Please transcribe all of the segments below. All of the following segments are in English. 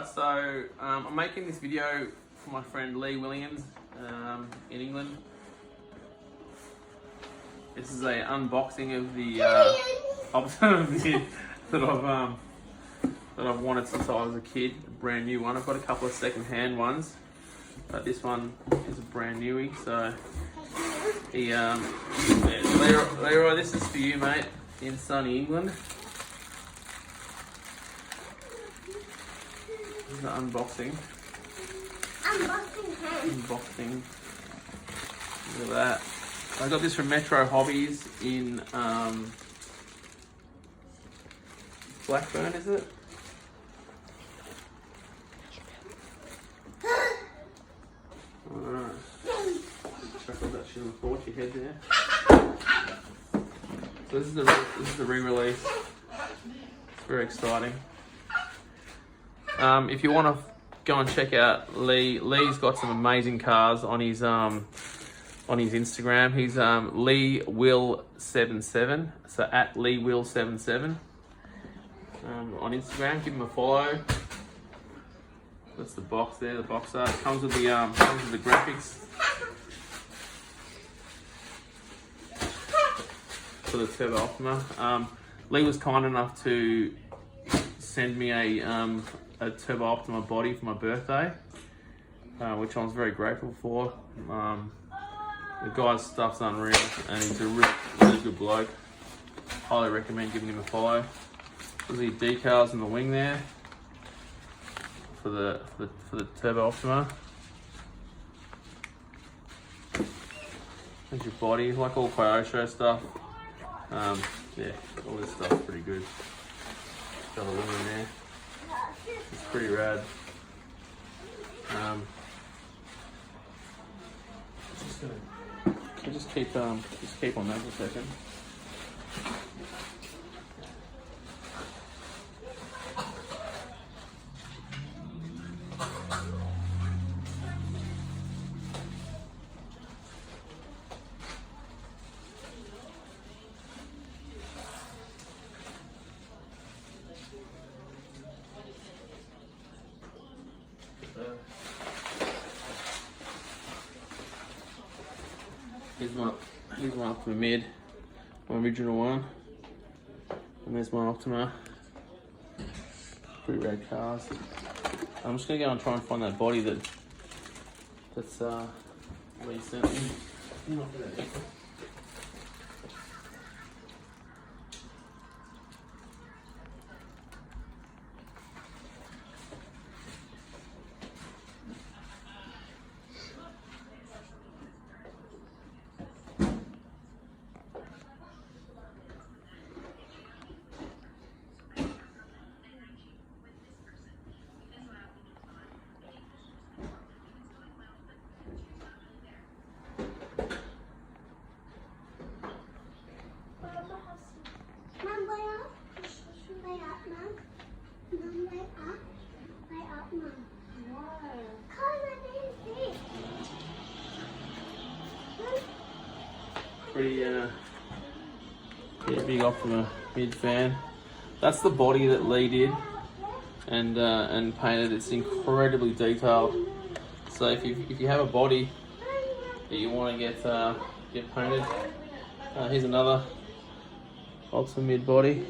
Alright, so I'm making this video for my friend Lee Williams in England. This is a unboxing of the Optima that I've wanted since I was a kid. A brand new one. I've got a couple of second-hand ones, but this one is a brand newie. So he Leroy, this is for you, mate, in sunny England. This is the unboxing. Unboxing. Look at that. I got this from Metro Hobbies in Blackburn, is it? Alright. Chuckle that shit on the floor, your head there. So this is the re-release. It's very exciting. If you want to go and check out Lee's got some amazing cars on his Instagram. He's LeeWill77, so at LeeWill77 on Instagram. Give him a follow. That's the box there, the box art. Comes with the graphics for the Turbo Optima. Lee was kind enough to send me a Turbo Optima body for my birthday, which I was very grateful for. The guy's stuff's unreal, and he's a really good bloke. Highly recommend giving him a follow. There's the decals in the wing there for the Turbo Optima. There's your body, like all Kyosho stuff. Yeah, all this stuff's pretty good. Got a wing in there. It's pretty rad. Just keep on that for a second. Here's my Optima mid, my original one, and there's my Optima. Pretty rad cars. I'm just gonna go and try and find that body that's Lee sent me. Pretty big Optima mid fan. That's the body that Lee did and painted. It's incredibly detailed. So if you have a body that you want to get painted, here's another Optima mid body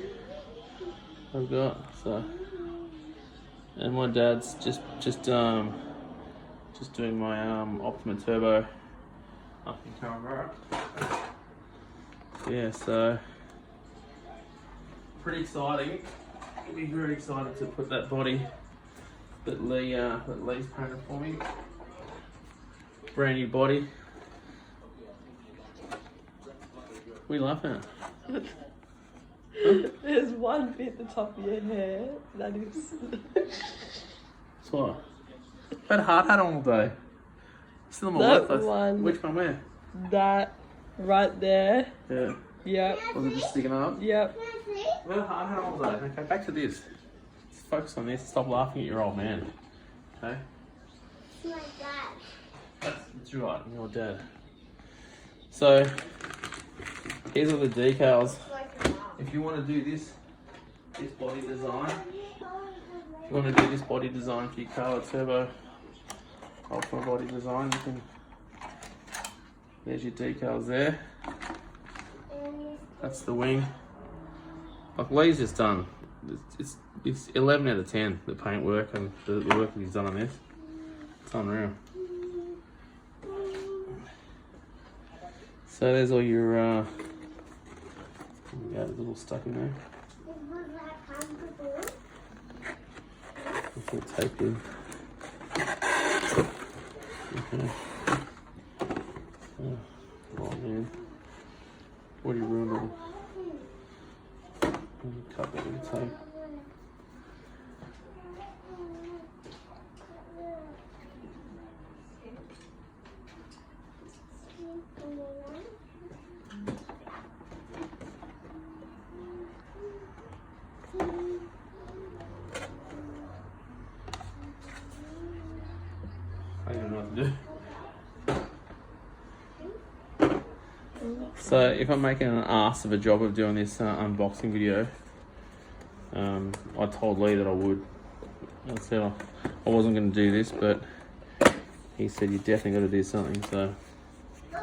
I've got. So, and my dad's just doing my Optima Turbo up in Caramara. Yeah, so pretty exciting. I'll be very excited to put that body that Lee's painted for me. Brand new body. What are you laughing at? There's one bit at the top of your hair that is. That's what? I've had a hard hat on all day. Still on my worthless. Which one where? That right there. Yeah. Yep. Was it just sticking up? Yep. I've had a hard hat on all day. Okay, back to this. Let's focus on this. Stop laughing at your old man. Okay? My dad. That's right, your dad. So, here's all the decals. If you want to do this body design, you want to do this body design for your car, turbo Optima body design, you can. There's your decals there. That's the wing. Like Lee's just done. It's 11 out of 10. The paint work and the work that he's done on this. It's unreal. So there's all your. Yeah, there's a little stuck in there. Was that comfortable? Put tape in. Okay. Oh man. What do you ruin it? Cut that with tape. I don't know what to do. So if I'm making an ass of a job of doing this unboxing video, I told Lee that I would. I said I wasn't going to do this, but he said you definitely got to do something, so I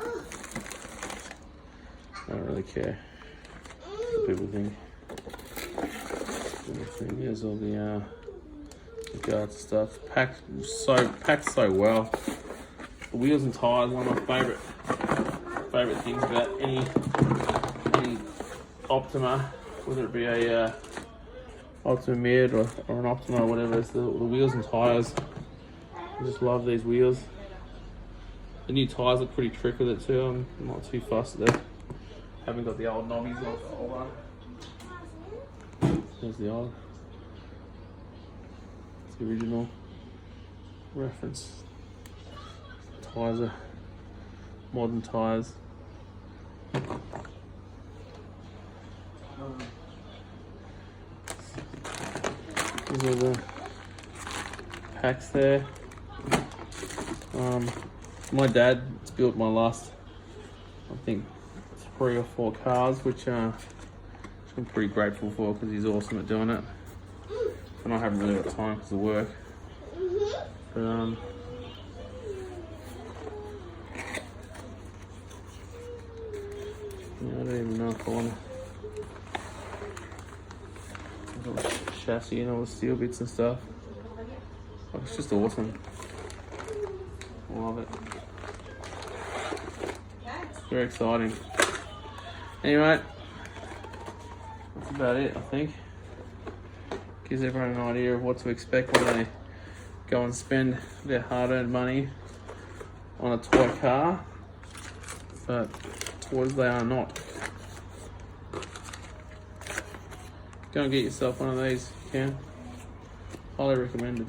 don't really care what people think. Here's all the guards and stuff. Packed so well. The wheels and tires, one of my favorite things about any Optima, whether it be a Optima Mid or an Optima or whatever. It's the wheels and tires. I just love these wheels. The new tires look pretty trick with it too. I'm not too fussed there. Haven't got the old knobbies off the old one. There's the old. It's the original reference. Tires are modern tires. These are the packs there. My dad's built my last, I think, 3 or 4 cars, which I'm pretty grateful for because he's awesome at doing it. And I haven't really got time because of work. But yeah, I don't even know if I want to. Chassis and all the steel bits and stuff. Oh, it's just awesome. I love it. It's very exciting. Anyway, that's about it, I think. Gives everyone an idea of what to expect when they go and spend their hard-earned money on a toy car. But toys they are not. Go and get yourself one of these if you can. Highly recommended.